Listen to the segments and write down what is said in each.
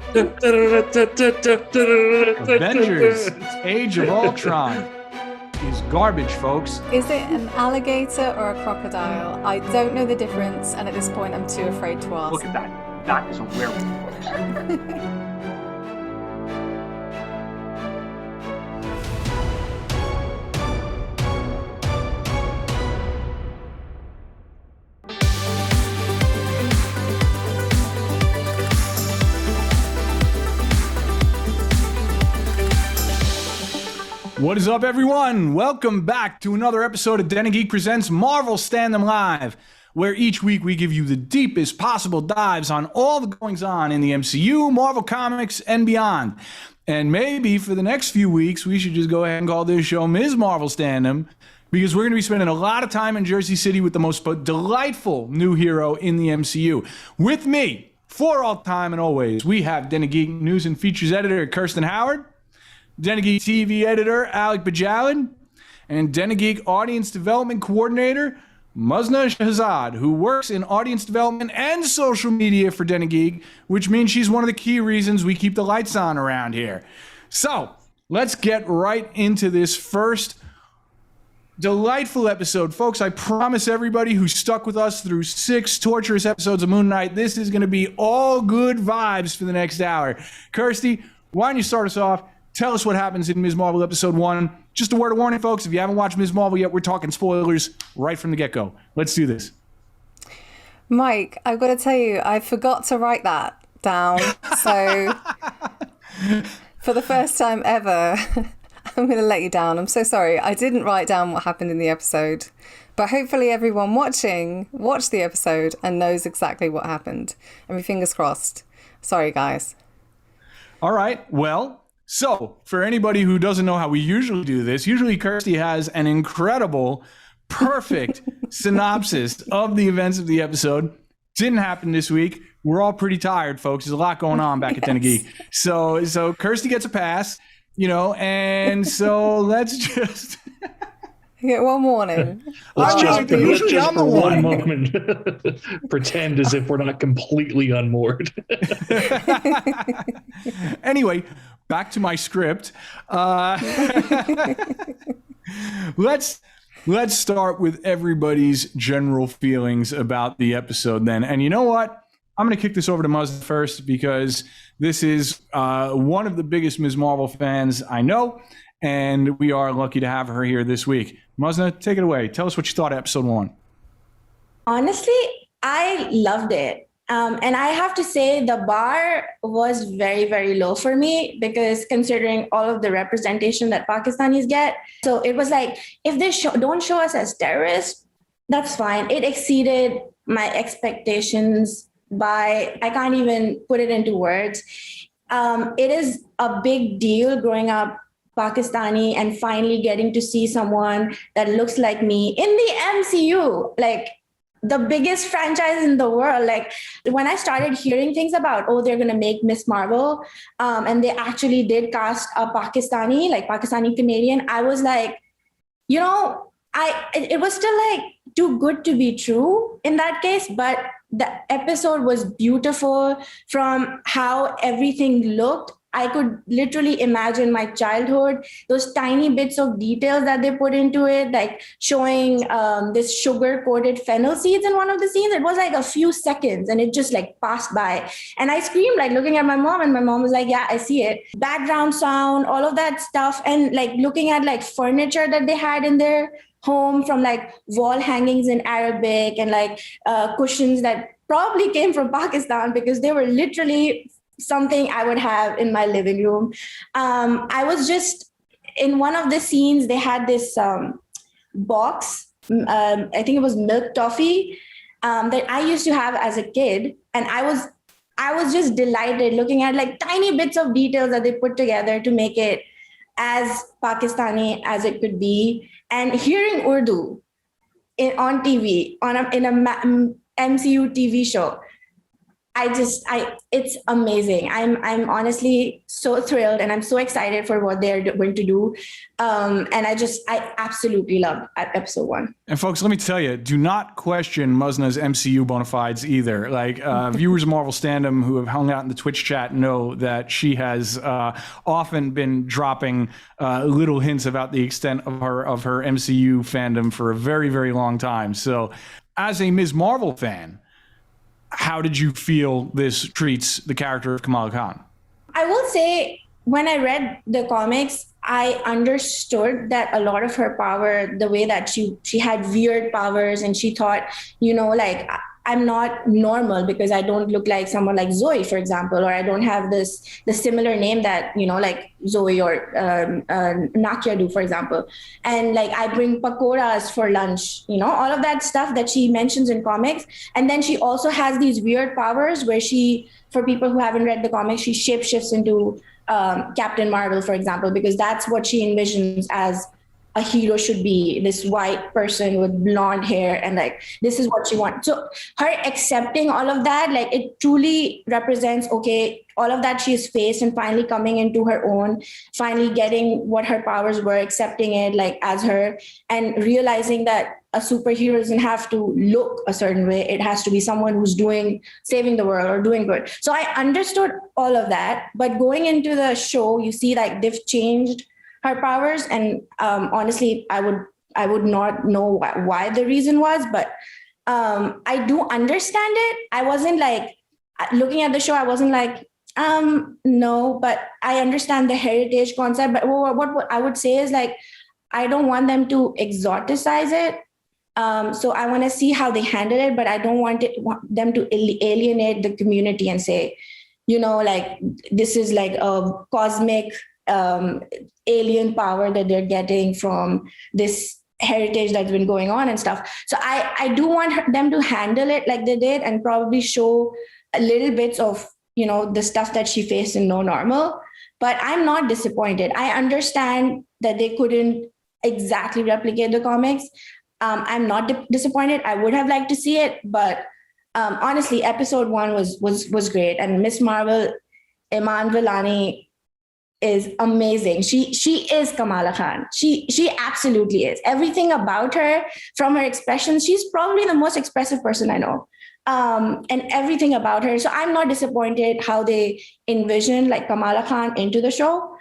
Avengers Age of Ultron is garbage, folks. Is it an alligator or a crocodile? I don't know the difference, and at this point I'm too afraid to ask. Look at that. That is a werewolf, folks. What is up, everyone? Welcome back to another episode of Den of Geek presents Marvel Standom Live, where each week we give you the deepest possible dives on all the goings-on in the MCU, Marvel Comics, and beyond. And maybe for the next few weeks, we should just go ahead and call this show Ms. Marvel Standom, because we're going to be spending a lot of time in Jersey City with the most delightful new hero in the MCU. With me, for all time and always, we have Den of Geek News and Features Editor Kirsten Howard, Den of Geek TV Editor Alec Bajalin, and Den of Geek Audience Development Coordinator Maznah Shehzad, who works in audience development and social media for Den of Geek, which means she's one of the key reasons we keep the lights on around here. So let's get right into this first delightful episode. Folks, I promise everybody who stuck with us through 6 torturous episodes of Moon Knight, this is going to be all good vibes for the next hour. Kirsty, why don't you start us off? Tell us what happens in Ms. Marvel Episode 1. Just a word of warning, folks. If you haven't watched Ms. Marvel yet, we're talking spoilers right from the get-go. Let's do this. Mike, I've got to tell you, I forgot to write that down. So for the first time ever, I'm going to let you down. I'm so sorry. I didn't write down what happened in the episode. But hopefully everyone watching watched the episode and knows exactly what happened. And my fingers crossed. Sorry, guys. All right. Well, so for anybody who doesn't know how we usually do this, usually Kirsty has an incredible, perfect synopsis of the events of the episode. Didn't happen this week. We're all pretty tired, folks. There's a lot going on back at Den of Geek. So Kirsty gets a pass, and so let's just... You get one warning. Let's just for one moment pretend as if we're not completely unmoored. Anyway, back to my script. Let's start with everybody's general feelings about the episode then. And you know what? I'm going to kick this over to Maznah first, because this is one of the biggest Ms. Marvel fans I know, and we are lucky to have her here this week. Maznah, take it away. Tell us what you thought of episode 1. Honestly, I loved it. And I have to say the bar was very, very low for me, because considering all of the representation that Pakistanis get. So it was like, if they don't show us as terrorists, that's fine. It exceeded my expectations by, I can't even put it into words. It is a big deal growing up Pakistani and finally getting to see someone that looks like me in the MCU, like the biggest franchise in the world. Like when I started hearing things about, they're going to make Miss Marvel, and they actually did cast a Pakistani, like Pakistani Canadian, I was like, it was still like too good to be true in that case. But the episode was beautiful from how everything looked. I could literally imagine my childhood, those tiny bits of details that they put into it, like showing this sugar-coated fennel seeds in one of the scenes. It was like a few seconds and it just like passed by. And I screamed, like looking at my mom, and my mom was like, yeah, I see it. Background sound, all of that stuff. And like looking at like furniture that they had in their home, from like wall hangings in Arabic and like cushions that probably came from Pakistan, because they were literally something I would have in my living room. I was just in one of the scenes, they had this box, I think it was milk toffee, that I used to have as a kid. And I was just delighted looking at like tiny bits of details that they put together to make it as Pakistani as it could be. And hearing Urdu on TV, in a MCU TV show, it's amazing. I'm honestly so thrilled, and I'm so excited for what they're going to do. And I absolutely loved episode 1. And folks, let me tell you, do not question Maznah's MCU bona fides either. Like viewers of Marvel Standom who have hung out in the Twitch chat know that she has often been dropping little hints about the extent of her MCU fandom for a very, very long time. So as a Ms. Marvel fan, how did you feel this treats the character of Kamala Khan? I will say, when I read the comics, I understood that a lot of her power, the way that she had weird powers, and she thought, like, I'm not normal because I don't look like someone like Zoe, for example, or I don't have the similar name that, like Zoe or Nakia do, for example. And like, I bring pakoras for lunch, all of that stuff that she mentions in comics. And then she also has these weird powers where for people who haven't read the comics, she shapeshifts into Captain Marvel, for example, because that's what she envisions as a hero should be, this white person with blonde hair, and like, this is what she wants. So her accepting all of that, like, it truly represents, okay, all of that she's faced, and finally coming into her own, finally getting what her powers were, accepting it like as her, and realizing that a superhero doesn't have to look a certain way. It has to be someone who's saving the world or doing good. So I understood all of that, but going into the show, you see like they've changed her powers, and honestly, I would not know why the reason was, but I do understand it. I wasn't like, looking at the show, I wasn't like, no, but I understand the heritage concept. But what I would say is, like, I don't want them to exoticize it. So I want to see how they handle it, but I don't want them to alienate the community and say, like, this is like a cosmic alien power that they're getting from this heritage that's been going on and stuff. So I do want them to handle it like they did, and probably show a little bits of, the stuff that she faced in No Normal. But I'm not disappointed. I understand that they couldn't exactly replicate the comics. I'm not disappointed. I would have liked to see it, but honestly, episode 1 was great. And Miss Marvel, Iman Vellani, is amazing. She is Kamala Khan. She absolutely is. Everything about her, from her expressions, she's probably the most expressive person I know. And everything about her. So I'm not disappointed how they envision like Kamala Khan into the show.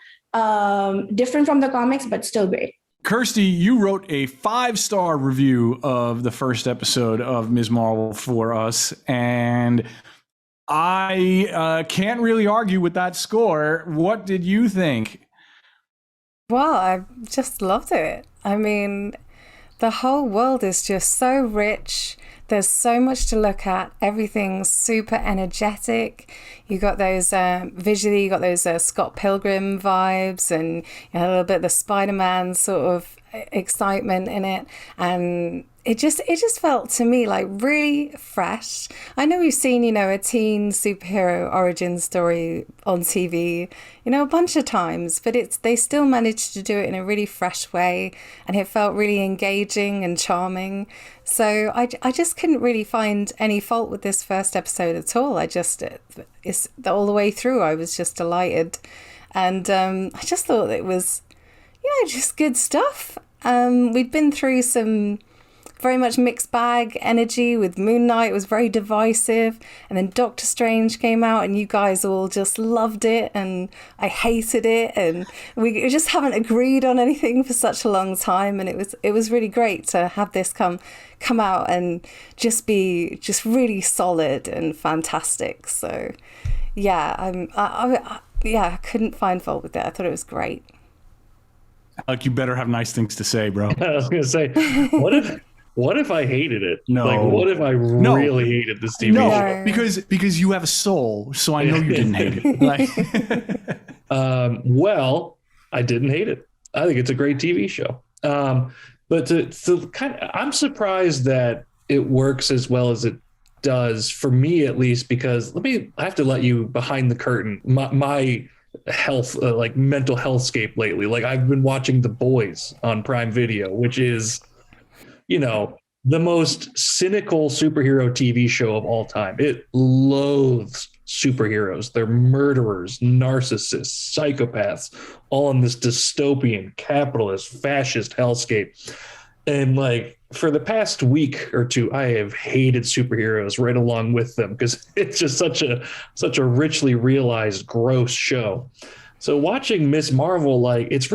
Different from the comics, but still great. Kirsty, you wrote a 5-star review of the first episode of Ms. Marvel for us, and I can't really argue with that score. What did you think? Well, I just loved it. I mean, the whole world is just so rich. There's so much to look at. Everything's super energetic. You got those visually, you got those Scott Pilgrim vibes, and you had a little bit of the Spider-Man sort of excitement in it, and it just felt to me like really fresh. I know we've seen, a teen superhero origin story on TV, a bunch of times, but they still managed to do it in a really fresh way, and it felt really engaging and charming. So I just couldn't really find any fault with this first episode at all. It's all the way through, I was just delighted, and I just thought it was, just good stuff. We'd been through some very much mixed bag energy with Moon Knight. It was very divisive, and then Doctor Strange came out and you guys all just loved it and I hated it, and we just haven't agreed on anything for such a long time, and it was really great to have this come out and just be just really solid and fantastic. So yeah, I couldn't find fault with it. I thought it was great. Like, you better have nice things to say, bro. I was gonna say, what if I hated it? No. Like, what if I really hated this TV show? because you have a soul, so I know you didn't hate it. Like, well, I didn't hate it. I think it's a great TV show. But to I'm surprised that it works as well as it does, for me at least, because I have to let you behind the curtain. My health, like mental healthscape lately. Like, I've been watching The Boys on Prime Video, which is, the most cynical superhero TV show of all time. It loathes superheroes. They're murderers, narcissists, psychopaths, all in this dystopian, capitalist, fascist hellscape. And like for the past week or two, I have hated superheroes right along with them because it's just such a richly realized, gross show. So watching Ms. Marvel, like it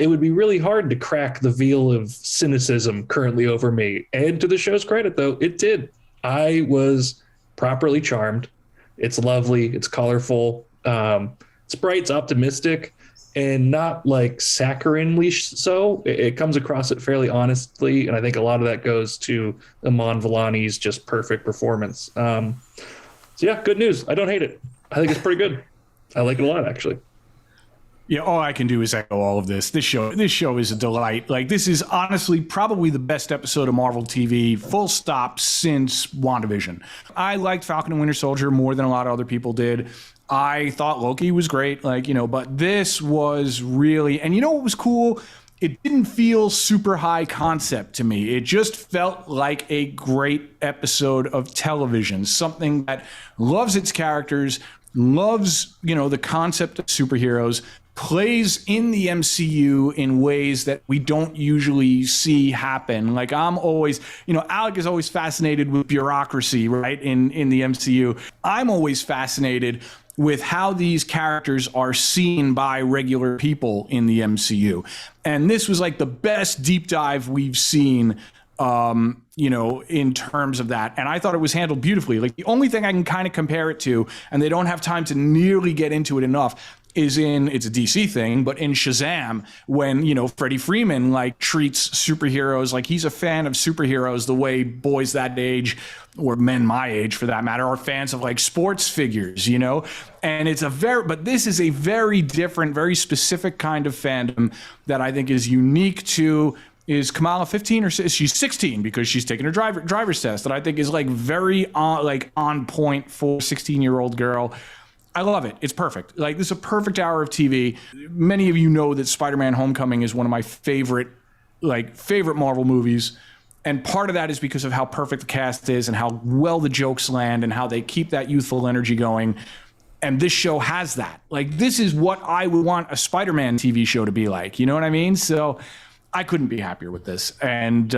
would be really hard to crack the veil of cynicism currently over me. And to the show's credit, though, it did. I was properly charmed. It's lovely. It's colorful. It's bright. It's optimistic, and not like saccharinely so. It comes across it fairly honestly, and I think a lot of that goes to Iman Vellani's just perfect performance. So yeah, good news. I don't hate it. I think it's pretty good. I like it a lot, actually. Yeah, all I can do is echo all of this. This show is a delight. Like, this is honestly probably the best episode of Marvel TV, full stop, since WandaVision. I liked Falcon and Winter Soldier more than a lot of other people did. I thought Loki was great, but this was really, and you know what was cool? It didn't feel super high concept to me. It just felt like a great episode of television, something that loves its characters, loves, the concept of superheroes, plays in the MCU in ways that we don't usually see happen. Like I'm always, Alec is always fascinated with bureaucracy, right? In the MCU. I'm always fascinated with how these characters are seen by regular people in the MCU. And this was like the best deep dive we've seen in terms of that. And I thought it was handled beautifully. Like the only thing I can kind of compare it to, and they don't have time to nearly get into it enough, is it's a DC thing, but in Shazam, when, Freddie Freeman treats superheroes like he's a fan of superheroes the way boys that age, or men my age for that matter, are fans of sports figures, and but this is a very different, very specific kind of fandom that I think is unique to. Is Kamala 15 or she's 16 because she's taking her driver's test, that I think is very on point for a 16-year-old girl. I love it. It's perfect. This is a perfect hour of TV. Many of you know that Spider-Man Homecoming is one of my favorite Marvel movies. And part of that is because of how perfect the cast is and how well the jokes land and how they keep that youthful energy going. And this show has that. This is what I would want a Spider-Man TV show to be like. You know what I mean? So I couldn't be happier with this. And,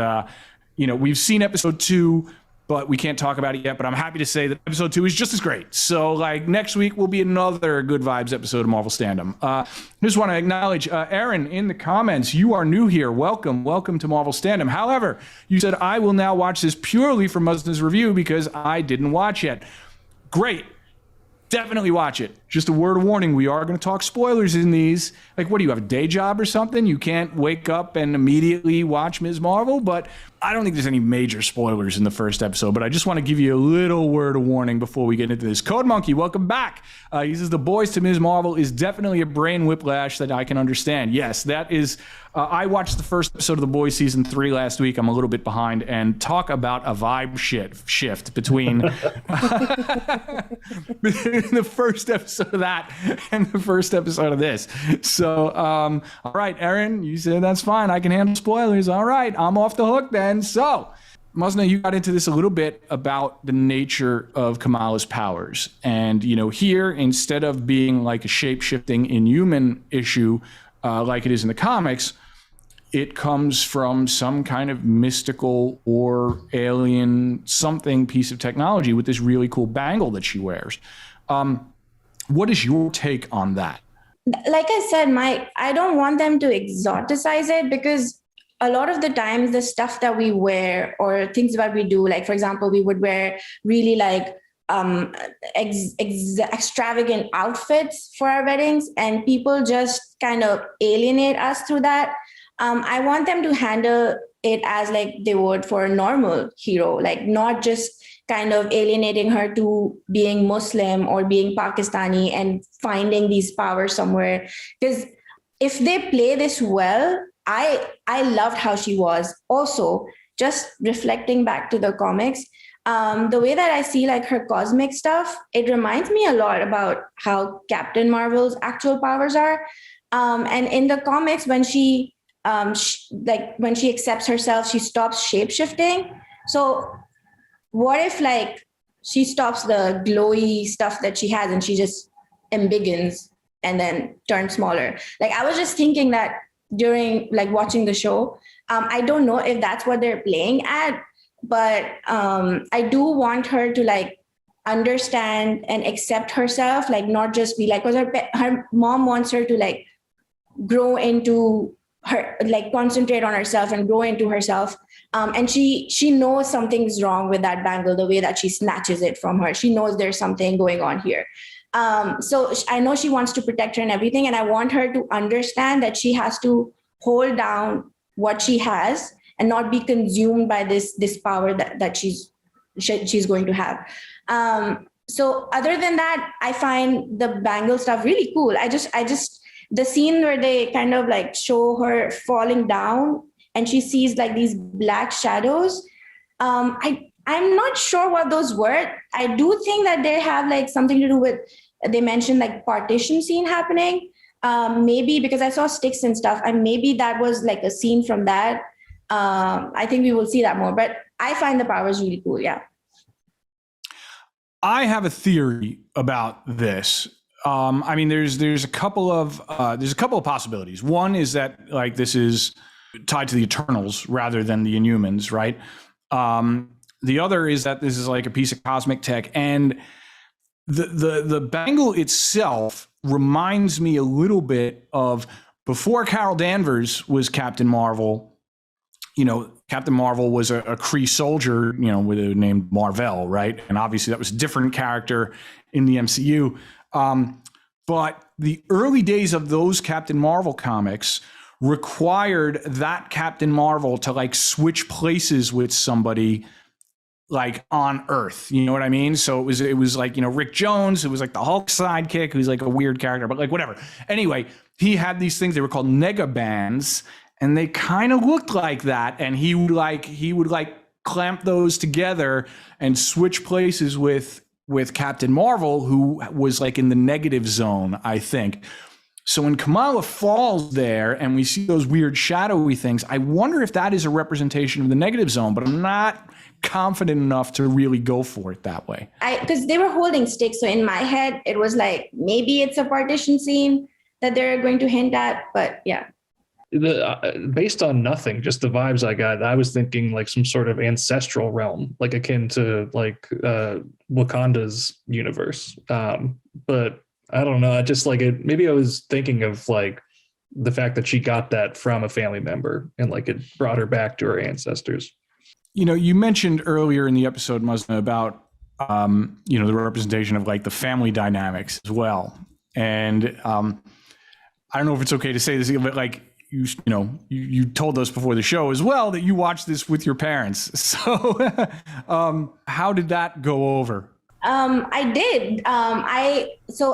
we've seen episode 2, but we can't talk about it yet. But I'm happy to say that episode 2 is just as great. So next week will be another good vibes episode of Marvel Standom. Just want to acknowledge Aaron in the comments. You are new here. Welcome to Marvel Standom. However, you said I will now watch this purely for Maznah's review because I didn't watch it. Great. Definitely watch it. Just a word of warning, we are going to talk spoilers in these. What do you have, a day job or something? You can't wake up and immediately watch Ms. Marvel, but I don't think there's any major spoilers in the first episode, but I just want to give you a little word of warning before we get into this. Code Monkey, welcome back. He says the boys to Ms. Marvel is definitely a brain whiplash that I can understand. Yes, that is... I watched the first episode of The Boys season 3 last week. I'm a little bit behind, and talk about a vibe shift between the first episode of that and the first episode of this. So, all right, Aaron, you said that's fine. I can handle spoilers. All right, I'm off the hook then. So, Maznah, you got into this a little bit about the nature of Kamala's powers. And, here, instead of being like a shape-shifting inhuman issue like it is in the comics, it comes from some kind of mystical or alien something piece of technology with this really cool bangle that she wears. What is your take on that? Like I said, Mike, I don't want them to exoticize it because a lot of the times the stuff that we wear or things that we do, for example, we would wear really extravagant outfits for our weddings, and people just kind of alienate us through that. I want them to handle it as they would for a normal hero, not just kind of alienating her to being Muslim or being Pakistani and finding these powers somewhere. Because if they play this well, I loved how she was. Also, just reflecting back to the comics, the way that I see her cosmic stuff, it reminds me a lot about how Captain Marvel's actual powers are. And in the comics, when she like when she accepts herself, she stops shape-shifting. So what if like she stops the glowy stuff that she has and she just embiggens and then turns smaller? Like I was just thinking that during like watching the show. I don't know if that's what they're playing at, but I do want her to like understand and accept herself, like not just be like, because her mom wants her to like grow into her, like concentrate on herself and grow into herself. And she knows something's wrong with that bangle, the way that she snatches it from her. She knows there's something going on here. So I know she wants to protect her and everything. And I want her to understand that she has to hold down what she has and not be consumed by this power that she's going to have. So other than that, I find the bangle stuff really cool. I just the scene where they kind of like show her falling down and she sees like these black shadows. I'm not sure what those were. I do think that they have like something to do with, they mentioned like partition scene happening. Maybe because I saw sticks and stuff, and maybe that was like a scene from that. I think we will see that more, but I find the powers really cool. Yeah. I have a theory about this. I mean, there's a couple of possibilities. One is that like this is tied to the Eternals rather than the Inhumans, right? The other is that this is like a piece of cosmic tech, and the bangle itself reminds me a little bit of before Carol Danvers was Captain Marvel. You know, Captain Marvel was a Kree soldier, you know, with a name Marvel, right? And obviously that was a different character in the MCU. But the early days of those Captain Marvel comics required that Captain Marvel to like switch places with somebody like on Earth, you know what I mean? So it was like, you know, Rick Jones, it was like the Hulk sidekick, who's like a weird character, but like whatever. Anyway, he had these things, they were called negabands, and they kind of looked like that. And he would like clamp those together and switch places with Captain Marvel, who was like in the negative zone, I think. So when Kamala falls there and we see those weird shadowy things, I wonder if that is a representation of the negative zone, but I'm not confident enough to really go for it that way. Because they were holding sticks. So in my head, it was like, maybe it's a partition scene that they're going to hint at, but yeah. Based on nothing, just the vibes I got, I was thinking like some sort of ancestral realm, like akin to like Wakanda's universe. But I don't know. I just like it. Maybe I was thinking of like the fact that she got that from a family member and like it brought her back to her ancestors. You know, you mentioned earlier in the episode, Maznah, about, you know, the representation of like the family dynamics as well. And I don't know if it's okay to say this, but like, you told us before the show as well that you watched this with your parents. So how did that go over? I did. I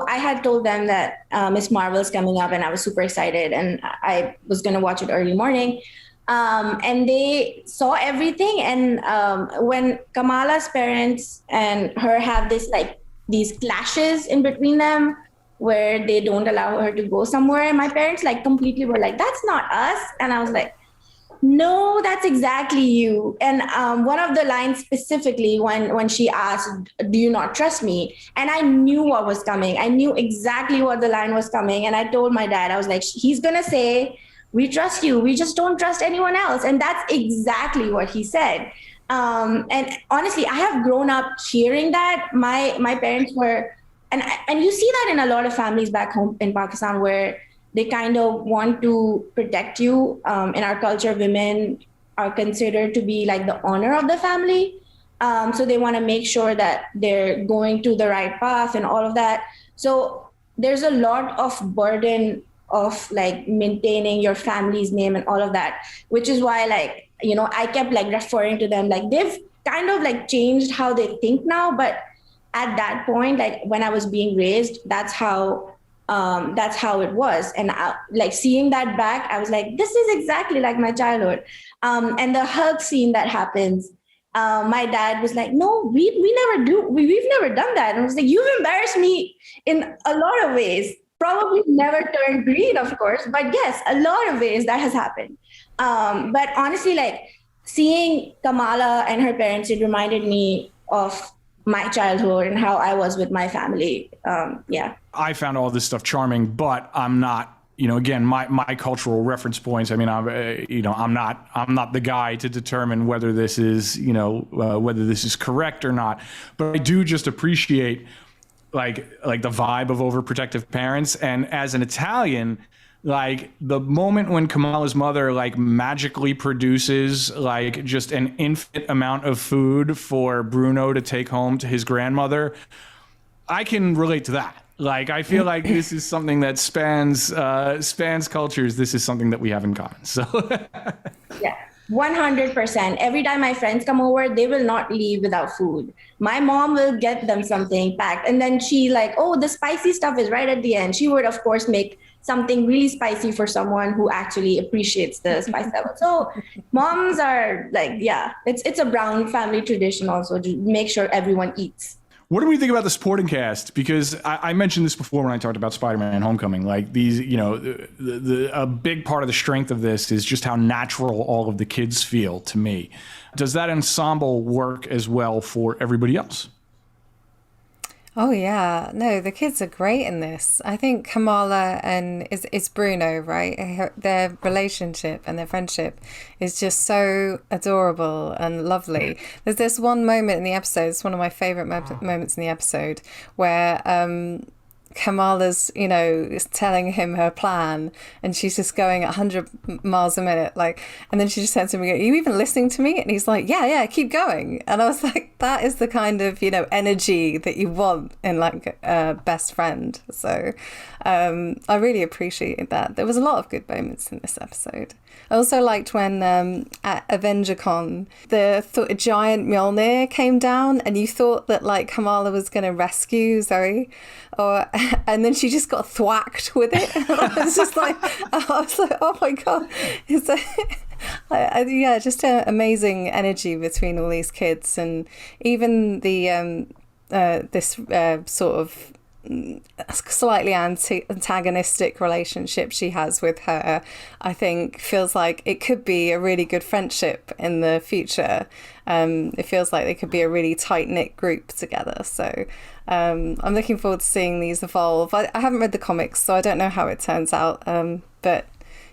had told them that Miss Marvel's coming up and I was super excited and I was going to watch it early morning. And they saw everything. And when Kamala's parents and her have these clashes in between them, where they don't allow her to go somewhere, my parents like completely were like, that's not us. And I was like, no, that's exactly you. And one of the lines specifically when she asked, do you not trust me? And I knew what was coming. I knew exactly what the line was coming. And I told my dad, I was like, he's going to say, we trust you. We just don't trust anyone else. And that's exactly what he said. And honestly, I have grown up hearing that. My parents were, and you see that in a lot of families back home in Pakistan where they kind of want to protect you. In our culture, women are considered to be like the honor of the family. So they want to make sure that they're going to the right path and all of that. So there's a lot of burden of like maintaining your family's name and all of that, which is why like, you know, I kept like referring to them, like they've kind of like changed how they think now. But at that point, like when I was being raised, that's how it was. And like seeing that back, I was like, this is exactly like my childhood. And the hug scene that happens, my dad was like, no, we never do. We've never done that. And I was like, you've embarrassed me in a lot of ways. Probably never turned green, of course, but yes, a lot of ways that has happened. But honestly, like seeing Kamala and her parents, it reminded me of my childhood and how I was with my family. Yeah. I found all this stuff charming, but I'm not, again, my cultural reference points. I mean, I'm not the guy to determine whether this is, whether this is correct or not. But I do just appreciate like the vibe of overprotective parents. And as an Italian, like the moment when Kamala's mother like magically produces like just an infinite amount of food for Bruno to take home to his grandmother, I can relate to that. Like, I feel like this is something that spans cultures. This is something that we have in common. So yeah, 100%. Every time my friends come over, they will not leave without food. My mom will get them something packed. And then she like, oh, the spicy stuff is right at the end. She would, of course, make something really spicy for someone who actually appreciates the spice level. So moms are like, yeah, it's a Brown family tradition also to make sure everyone eats. what do we think about the supporting cast? Because I mentioned this before when I talked about Spider-Man Homecoming. Like these, a big part of the strength of this is just how natural all of the kids feel to me. Does that ensemble work as well for everybody else? Oh yeah, no, the kids are great in this. I think Kamala and it's Bruno, right? Their relationship and their friendship is just so adorable and lovely. There's this one moment in the episode, it's one of my favorite moments in the episode, where Kamala's, is telling him her plan, and she's just going at 100 miles a minute, like, and then she just said to me, "Are you even listening to me?" And he's like, yeah, keep going. And I was like, that is the kind of, energy that you want in like a best friend. So I really appreciated that. There was a lot of good moments in this episode. I also liked when at AvengerCon, the giant Mjolnir came down, and you thought that like Kamala was going to rescue Zoe, and then she just got thwacked with it. I was like, oh my god, just an amazing energy between all these kids, and even the this sort of slightly antagonistic relationship she has with her, I think feels like it could be a really good friendship in the future. It feels like they could be a really tight-knit group together. So I'm looking forward to seeing these evolve. I haven't read the comics, so I don't know how it turns out. But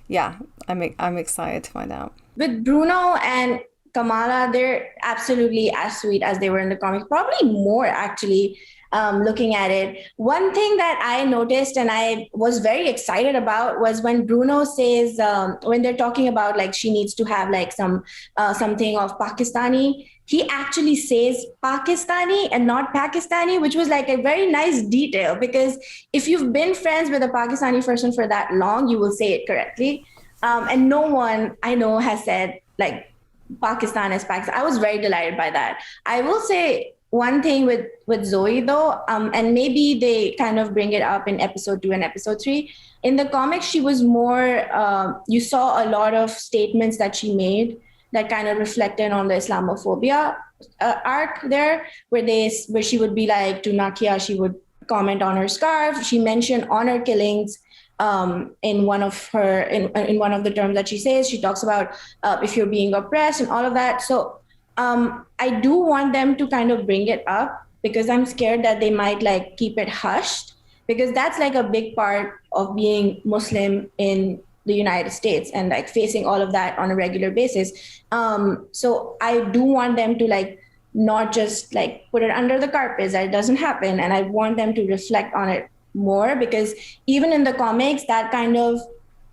yeah, I'm excited to find out. With Bruno and Kamala, they're absolutely as sweet as they were in the comics, probably more actually. Looking at it, one thing that I noticed and I was very excited about was when Bruno says, when they're talking about like she needs to have like something of Pakistani, he actually says Pakistani and not Pakistani, which was like a very nice detail, because if you've been friends with a Pakistani person for that long, you will say it correctly. And no one I know has said like Pakistan is Pakistan. I was very delighted by that. I will say one thing with Zoe though, and maybe they kind of bring it up in episode 2 and episode 3. In the comics, she was more, you saw a lot of statements that she made that kind of reflected on the Islamophobia arc there, where she would be like, to Nakia, she would comment on her scarf. She mentioned honor killings in one of the terms that she says. She talks about if you're being oppressed and all of that. So I do want them to kind of bring it up, because I'm scared that they might like keep it hushed, because that's like a big part of being Muslim in the United States and like facing all of that on a regular basis. So I do want them to like not just like put it under the carpet that it doesn't happen. And I want them to reflect on it more, because even in the comics, that kind of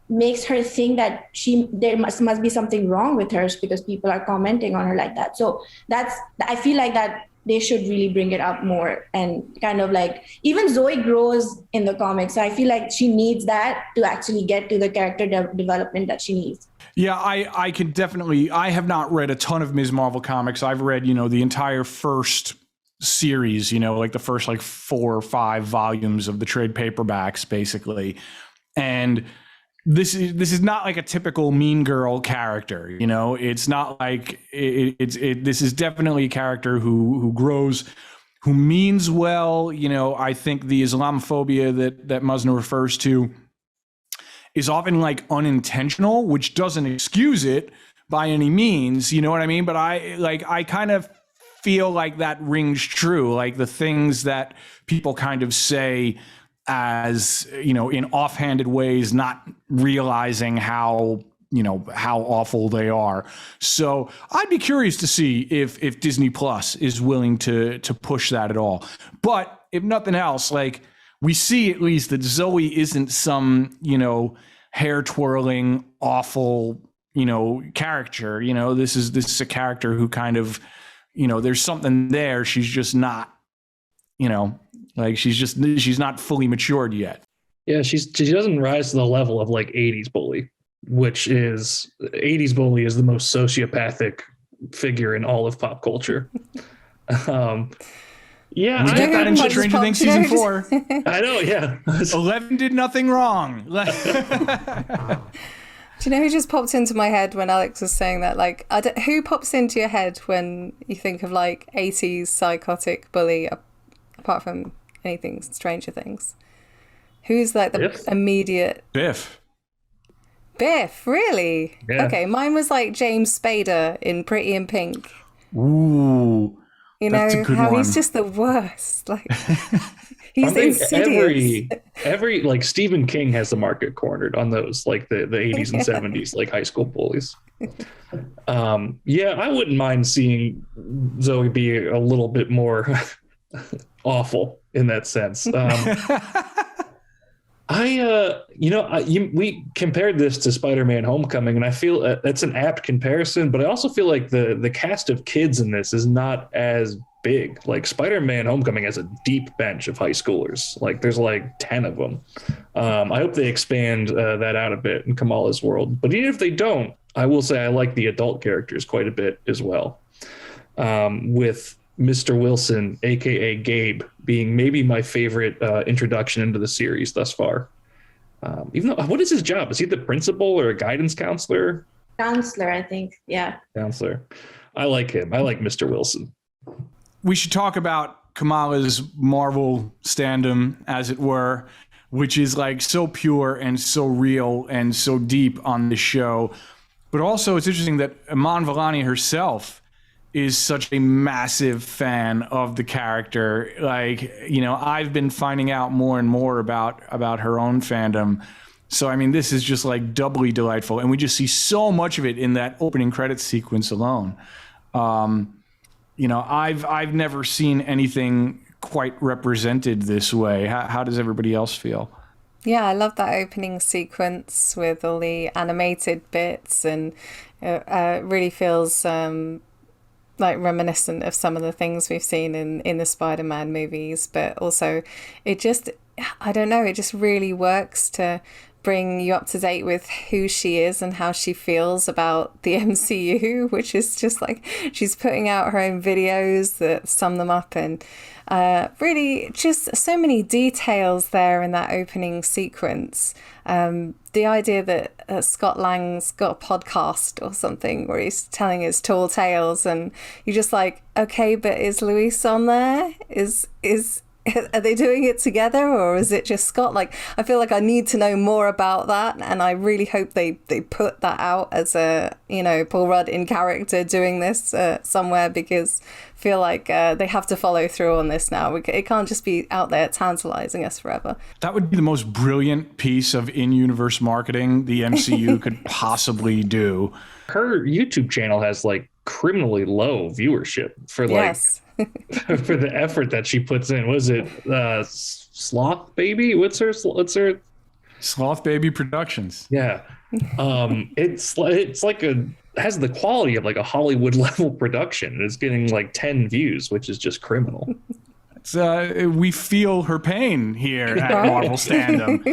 makes her think that there must be something wrong with her because people are commenting on her like that. So I feel like that they should really bring it up more, and kind of like even Zoe grows in the comics. So I feel like she needs that to actually get to the character development that she needs. Yeah, I can definitely. I have not read a ton of Ms. Marvel comics. I've read, the entire first series, like the first like 4 or 5 volumes of the trade paperbacks, basically, and this is not like a typical mean girl character, it's not like this is definitely a character who grows who means well. You know, I think the Islamophobia that Maznah refers to is often like unintentional, which doesn't excuse it by any means. You know what I mean? But I kind of feel like that rings true. Like the things that people kind of say as, you know, in offhanded ways, not realizing how awful they are. So I'd be curious to see if Disney Plus is willing to push that at all. But if nothing else, like we see at least that Zoe isn't some, you know, hair twirling, awful, you know, character. You know, this is a character who kind of, you know, there's something there. She's just not, you know, like she's not fully matured yet. Yeah, she doesn't rise to the level of like 80s bully, which is 80s bully is the most sociopathic figure in all of pop culture. Yeah, we get that in Stranger Things season 4. I know. Yeah, 11 did nothing wrong. Do you know who just popped into my head when Alex was saying that? Like, who pops into your head when you think of like 80s psychotic bully, apart from anything Stranger Things? Who's like the Biff? Immediate? Biff, really? Yeah. Okay, mine was like James Spader in Pretty in Pink. ooh, You that's a know good how one. he's just the worst. Like he's I think insidious. every like Stephen King has the market cornered on those, like the 80s and 70s like high school bullies. Yeah, I wouldn't mind seeing Zoe be a little bit more awful in that sense. We compared this to Spider-Man: Homecoming, and I feel that's an apt comparison. But I also feel like the cast of kids in this is not as big. Like Spider-Man: Homecoming has a deep bench of high schoolers. Like there's like 10 of them. I hope they expand that out a bit in Kamala's world. But even if they don't, I will say I like the adult characters quite a bit as well. With Mr. Wilson, aka Gabe, being maybe my favorite introduction into the series thus far. Even though, what is his job? Is he the principal or a guidance counselor? Counselor, I think. Yeah. Counselor. I like him. I like Mr. Wilson. We should talk about Kamala's Marvel standom, as it were, which is like so pure and so real and so deep on the show. But also, it's interesting that Iman Vellani herself is such a massive fan of the character. Like, you know, I've been finding out more and more about her own fandom. So, I mean, this is just like doubly delightful. And we just see so much of it in that opening credits sequence alone. You know, I've never seen anything quite represented this way. How does everybody else feel? Yeah, I love that opening sequence with all the animated bits, and it really feels like reminiscent of some of the things we've seen in the Spider-Man movies. But also it just really works to bring you up to date with who she is and how she feels about the MCU, which is just like she's putting out her own videos that sum them up, and really just so many details there in that opening sequence. The idea that Scott Lang's got a podcast or something where he's telling his tall tales, and you're just like, okay, but is Luis on there? Are they doing it together, or is it just Scott? Like, I feel like I need to know more about that, and I really hope they put that out as a, you know, Paul Rudd in character doing this somewhere, because I feel like they have to follow through on this now. It can't just be out there tantalizing us forever. That would be the most brilliant piece of in-universe marketing the MCU could possibly do. Her YouTube channel has like criminally low viewership for like Yes. for the effort that she puts in. Was it Sloth Baby? What's her? Sloth Baby Productions. Yeah. It's like has the quality of like a Hollywood level production. It's getting like 10 views, which is just criminal. We feel her pain here at Marvel Standom.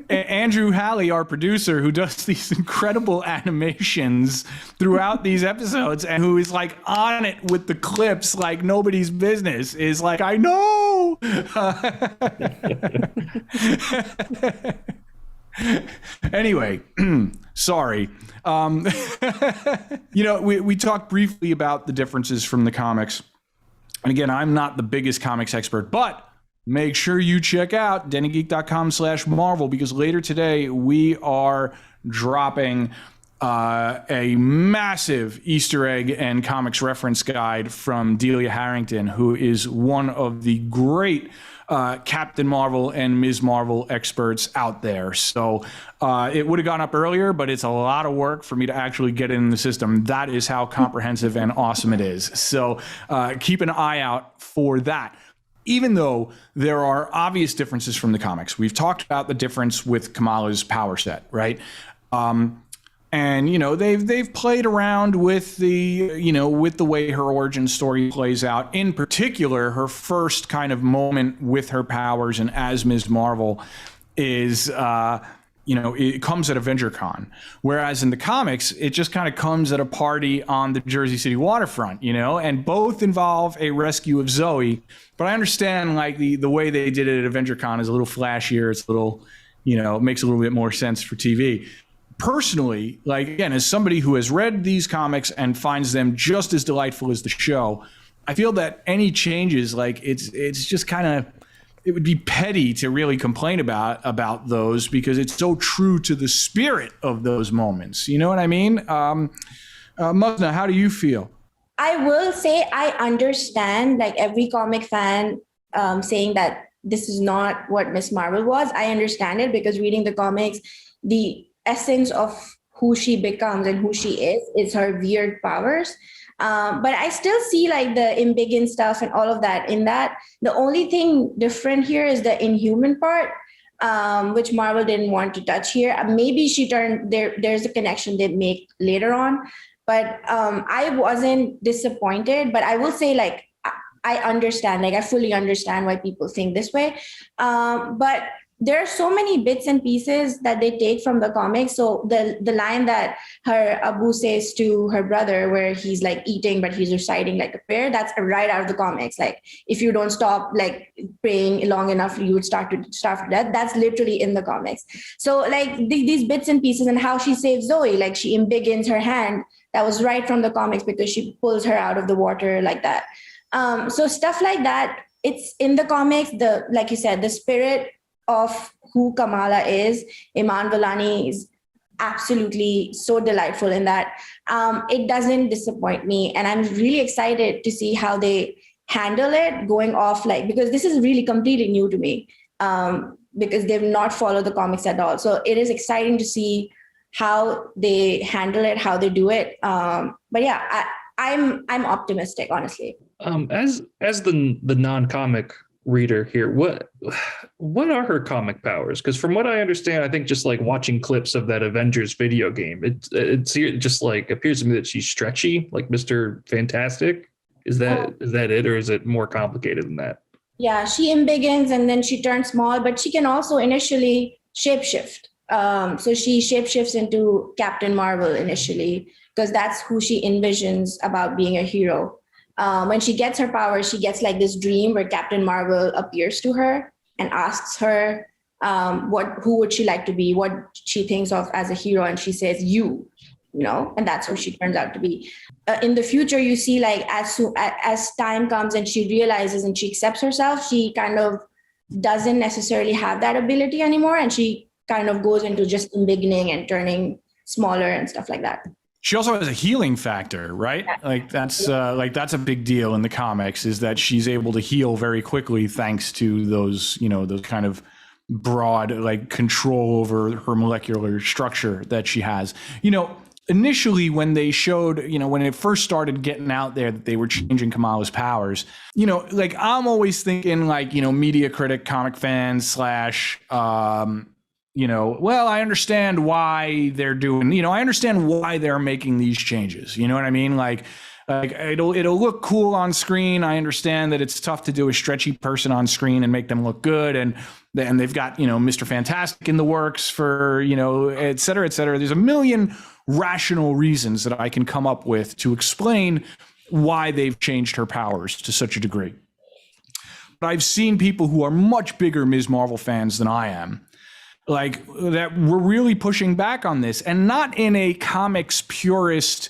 Andrew Halley, our producer, who does these incredible animations throughout these episodes and who is like on it with the clips like nobody's business, is like, I know. Anyway, sorry. You know, we talked briefly about the differences from the comics. And again, I'm not the biggest comics expert, but make sure you check out denofgeek.com/Marvel, because later today we are dropping a massive Easter egg and comics reference guide from Delia Harrington, who is one of the great Captain Marvel and Ms. Marvel experts out there. So it would have gone up earlier, but it's a lot of work for me to actually get it in the system. That is how comprehensive and awesome it is. So keep an eye out for that. Even though there are obvious differences from the comics, we've talked about the difference with Kamala's power set, right? And you know, they've played around with with the way her origin story plays out. In particular, her first kind of moment with her powers and as Ms. Marvel is it comes at AvengerCon, whereas in the comics it just kind of comes at a party on the Jersey City waterfront, and both involve a rescue of Zoe. But I understand like the way they did it at AvengerCon is a little flashier. It's a little, it makes a little bit more sense for TV. Personally, like, again, as somebody who has read these comics and finds them just as delightful as the show, I feel that any changes, like, it's just kind of, it would be petty to really complain about those, because it's so true to the spirit of those moments. You know what I mean? Maznah, how do you feel? I will say I understand, like, every comic fan saying that this is not what Miss Marvel was. I understand it, because reading the comics, the essence of who she becomes and who she is her weird powers. But I still see like the embiggen stuff and all of that in that. The only thing different here is the Inhuman part, which Marvel didn't want to touch here. Maybe she turned there's a connection they make later on. But I wasn't disappointed, but I will say, like, I understand, like, I fully understand why people think this way. But there are so many bits and pieces that they take from the comics. So the line that her Abu says to her brother, where he's like eating, but he's reciting like a prayer, that's right out of the comics. Like, if you don't stop like praying long enough, you would starve to death. That's literally in the comics. So like these bits and pieces, and how she saves Zoe, like she embiggens her hand, that was right from the comics, because she pulls her out of the water like that. So stuff like that, it's in the comics. Like you said, the spirit of who Kamala is, Iman Vellani is absolutely so delightful in that. It doesn't disappoint me. And I'm really excited to see how they handle it going off, like, because this is really completely new to me, because they've not followed the comics at all. So it is exciting to see how they handle it, how they do it. But yeah, I'm optimistic, honestly. As the non-comic reader here, what are her comic powers? Because from what I understand, I think just like watching clips of that Avengers video game, it's just like appears to me that she's stretchy, like Mr. Fantastic. Is that it, or is it more complicated than that? Yeah, she embiggens and then she turns small, but she can also initially shapeshift. So she shapeshifts into Captain Marvel initially, because that's who she envisions about being a hero. When she gets her powers, she gets like this dream where Captain Marvel appears to her and asks her who would she like to be, what she thinks of as a hero, and she says and that's who she turns out to be. In the future, you see, like, as time comes and she realizes and she accepts herself, she kind of doesn't necessarily have that ability anymore, and she kind of goes into just embiggening and turning smaller and stuff like that. She also has a healing factor, right? Like that's a big deal in the comics, is that she's able to heal very quickly thanks to those kind of broad like control over her molecular structure that she has. Initially when they showed, when it first started getting out there that they were changing Kamala's powers, like I'm always thinking like, media critic, comic fan / I understand why they're doing, I understand why they're making these changes. You know what I mean? Like it'll look cool on screen. I understand that it's tough to do a stretchy person on screen and make them look good. And they've got, Mr. Fantastic in the works for, et cetera, et cetera. There's a million rational reasons that I can come up with to explain why they've changed her powers to such a degree. But I've seen people who are much bigger Ms. Marvel fans than I am, like, that we're really pushing back on this, and not in a comics purist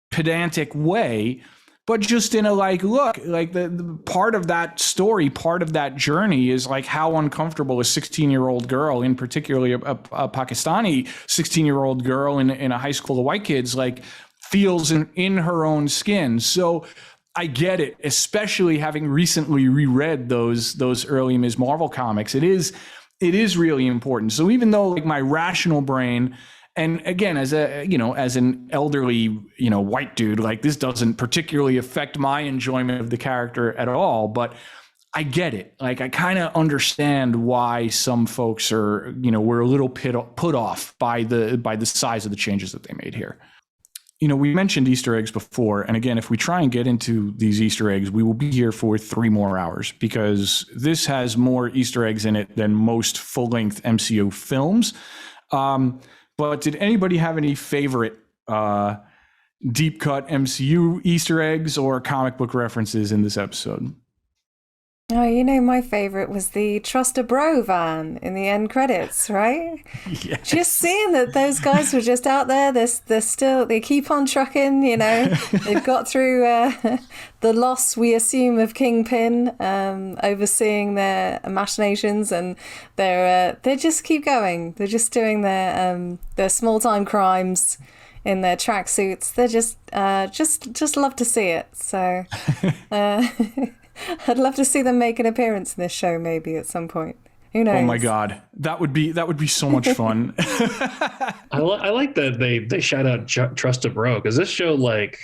pedantic way, but just in a like, look, like the part of that story, part of that journey is like how uncomfortable a 16-year-old girl, in particularly a Pakistani 16-year-old girl in a high school of white kids, like feels in her own skin. So I get it, especially having recently reread those early Ms. Marvel comics. It is really important. So even though like my rational brain, and again, as an elderly, white dude, like this doesn't particularly affect my enjoyment of the character at all, but I get it. Like I kind of understand why some folks are, were a little put off by the size of the changes that they made here. We mentioned Easter eggs before. And again, if we try and get into these Easter eggs, we will be here for 3 more hours because this has more Easter eggs in it than most full-length MCU films. But did anybody have any favorite deep cut MCU Easter eggs or comic book references in this episode? Oh, my favorite was the Trust a Bro van in the end credits, right? Yes. Just seeing that those guys were just out there, they keep on trucking, they've got through the loss, we assume, of Kingpin, overseeing their machinations, and they just keep going. They're just doing their small time crimes in their tracksuits. They're just love to see it. So. I'd love to see them make an appearance in this show maybe at some point. Who knows? Oh my God. That would be so much fun. I like that they shout out Trust a Bro, because this show, like,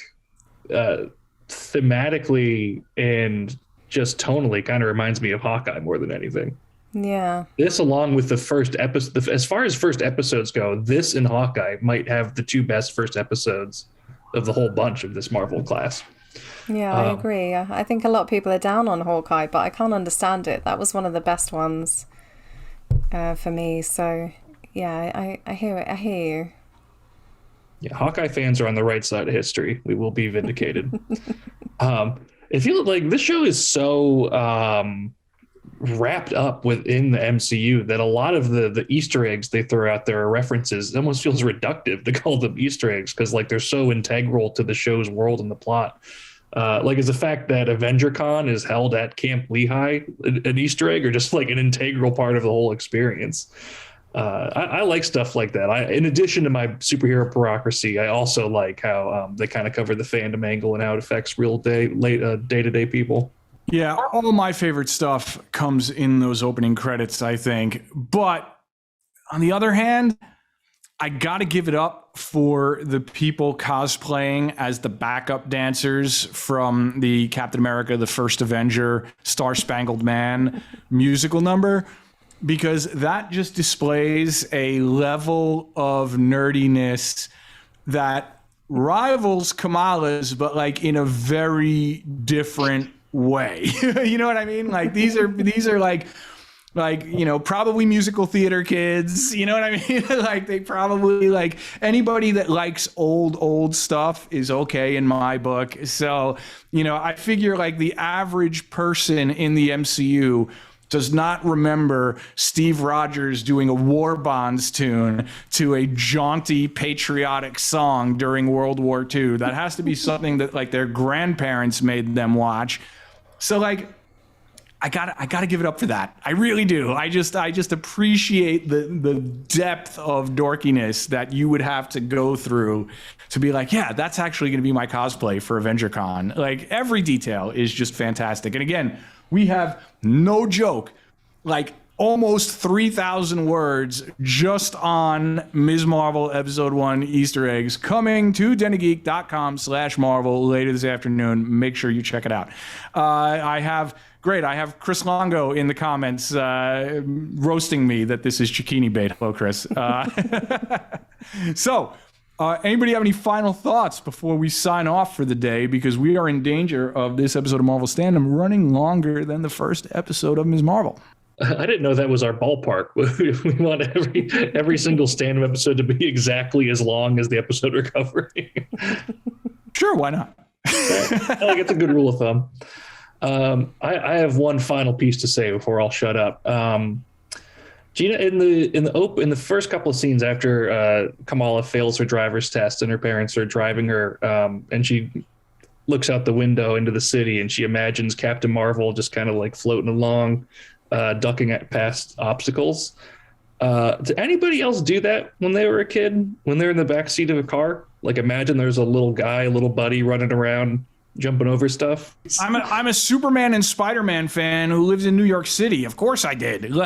thematically and just tonally kind of reminds me of Hawkeye more than anything. Yeah. This, along with the first episode, as far as first episodes go, this and Hawkeye might have the 2 best first episodes of the whole bunch of this Marvel class. Yeah, I agree. I think a lot of people are down on Hawkeye, but I can't understand it. That was one of the best ones for me. So, yeah, I hear it. I hear you. Yeah, Hawkeye fans are on the right side of history. We will be vindicated. It feels like this show is so wrapped up within the MCU that a lot of the Easter eggs they throw out there are references. It almost feels reductive to call them Easter eggs because like they're so integral to the show's world and the plot. Like, is the fact that AvengerCon is held at Camp Lehigh an Easter egg or just like an integral part of the whole experience? I like stuff like that. In addition to my superhero bureaucracy, I also like how they kind of cover the fandom angle and how it affects real day-to-day people. Yeah, all my favorite stuff comes in those opening credits, I think. But on the other hand, I got to give it up for the people cosplaying as the backup dancers from the Captain America, the First Avenger, Star Spangled Man musical number, because that just displays a level of nerdiness that rivals Kamala's, but like in a very different way. You know what I mean? Like these are like probably musical theater kids, you know what I mean? Like they probably, like, anybody that likes old stuff is okay in my book. So, I figure like the average person in the MCU does not remember Steve Rogers doing a War Bonds tune to a jaunty patriotic song during World War II. That has to be something that like their grandparents made them watch. So like, I gotta give it up for that. I really do. I just appreciate the depth of dorkiness that you would have to go through to be like, yeah, that's actually going to be my cosplay for AvengerCon. Like every detail is just fantastic. And again, we have no joke, like almost 3,000 words just on Ms. Marvel Episode 1 Easter eggs coming to denofgeek.com/Marvel later this afternoon. Make sure you check it out. I have Chris Longo in the comments roasting me that this is Chikini bait. Hello, Chris. So, anybody have any final thoughts before we sign off for the day? Because we are in danger of this episode of Marvel Standom running longer than the first episode of Ms. Marvel. I didn't know that was our ballpark. We want every single stand-up episode to be exactly as long as the episode we're covering. Sure, why not? I think it's a good rule of thumb. I have one final piece to say before I'll shut up. Gina, in the first couple of scenes after Kamala fails her driver's test and her parents are driving her, and she looks out the window into the city and she imagines Captain Marvel just kind of like floating along, ducking past obstacles. Did anybody else do that when they were a kid? When they're in the backseat of a car? Like imagine there's a little guy, a little buddy running around, jumping over stuff. I'm a Superman and Spider-Man fan who lives in New York City. Of course I did. Lee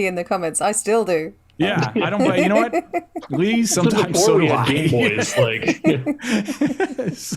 in the comments, I still do. Yeah, I don't. You know what, Lee? Sometimes so do I. Game Boys, like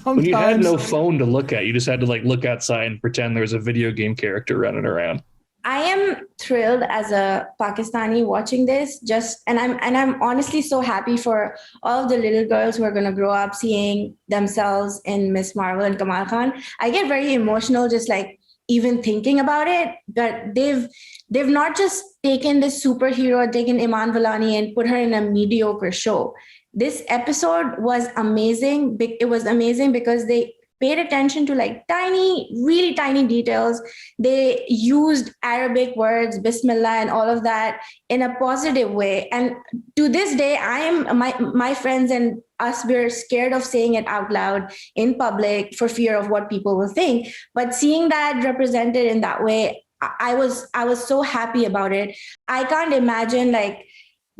when you had no phone to look at, you just had to like look outside and pretend there was a video game character running around. I am thrilled as a Pakistani watching this. And I'm honestly so happy for all of the little girls who are going to grow up seeing themselves in Miss Marvel and Kamala Khan. I get very emotional just like even thinking about it. But they've not just taken this superhero, taken Iman Vellani and put her in a mediocre show. This episode was amazing. It was amazing because they paid attention to like really tiny details. They used Arabic words, Bismillah and all of that in a positive way. And to this day, my friends and us, we're scared of saying it out loud in public for fear of what people will think. But seeing that represented in that way, I was so happy about it. I can't imagine like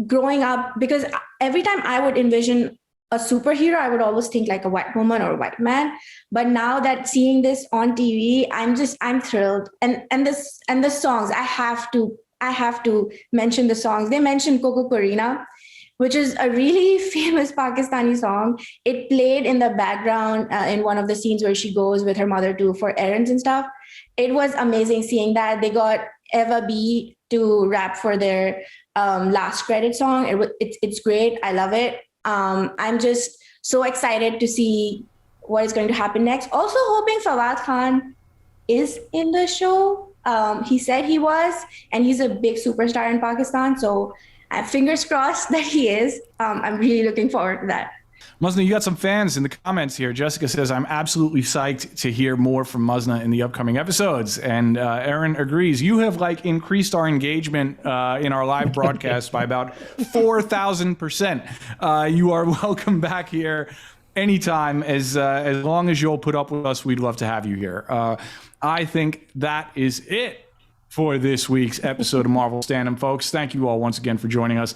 growing up, because every time I would envision a superhero, I would always think like a white woman or a white man. But now that seeing this on TV, I'm thrilled. And the songs, I have to mention the songs. They mentioned Coco Corina, which is a really famous Pakistani song. It played in the background in one of the scenes where she goes with her mother for errands and stuff. It was amazing seeing that. They got Eva B to rap for their last credit song. It's great. I love it. I'm just so excited to see what is going to happen next. Also hoping Fawad Khan is in the show. He said he was, and he's a big superstar in Pakistan. So fingers crossed that he is. I'm really looking forward to that. Maznah, you got some fans in the comments here. Jessica says, I'm absolutely psyched to hear more from Maznah in the upcoming episodes. And Aaron agrees. You have like increased our engagement in our live broadcast by about 4,000%. You are welcome back here anytime. As long as you'll put up with us, we'd love to have you here. I think that is it for this week's episode of Marvel Standom, folks. Thank you all once again for joining us.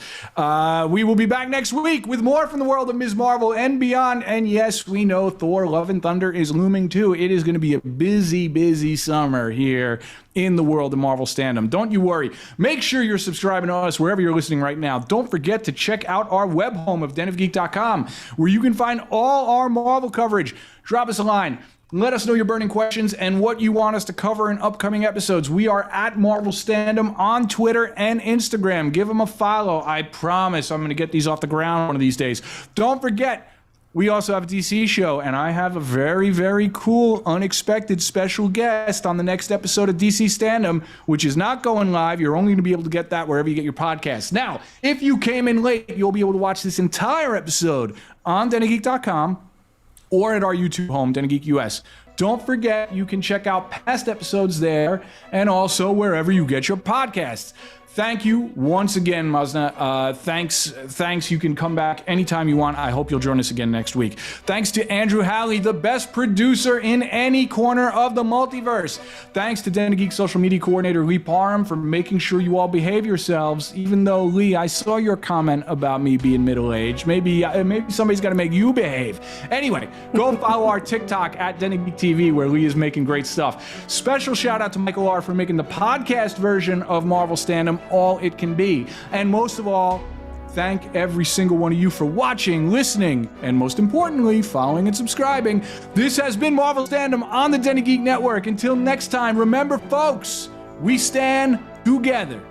We will be back next week with more from the world of Ms. Marvel and beyond. And yes, we know Thor Love and Thunder is looming too. It is going to be a busy, busy summer here in the world of Marvel Standom. Don't you worry. Make sure you're subscribing to us wherever you're listening right now. Don't forget to check out our web home of denofgeek.com, where you can find all our Marvel coverage. Drop us a line. Let us know your burning questions and what you want us to cover in upcoming episodes. We are at Marvel Standom on Twitter and Instagram. Give them a follow. I promise I'm going to get these off the ground one of these days. Don't forget, we also have a DC show, and I have a very, very cool, unexpected special guest on the next episode of DC Standom, which is not going live. You're only going to be able to get that wherever you get your podcasts. Now, if you came in late, you'll be able to watch this entire episode on denofgeek.com or at our YouTube home, Den of Geek US. Don't forget, you can check out past episodes there and also wherever you get your podcasts. Thank you once again, Maznah. Thanks. You can come back anytime you want. I hope you'll join us again next week. Thanks to Andrew Halley, the best producer in any corner of the multiverse. Thanks to Den of Geek social media coordinator Lee Parham for making sure you all behave yourselves. Even though, Lee, I saw your comment about me being middle-aged. Maybe somebody's got to make you behave. Anyway, go follow our TikTok at Den of Geek TV, where Lee is making great stuff. Special shout out to Michael R. for making the podcast version of Marvel Standom all it can be. And most of all, thank every single one of you for watching, listening, and most importantly, following and subscribing. This has been Marvel Standom on the Den of Geek Network. Until next time, remember, folks, we stand together.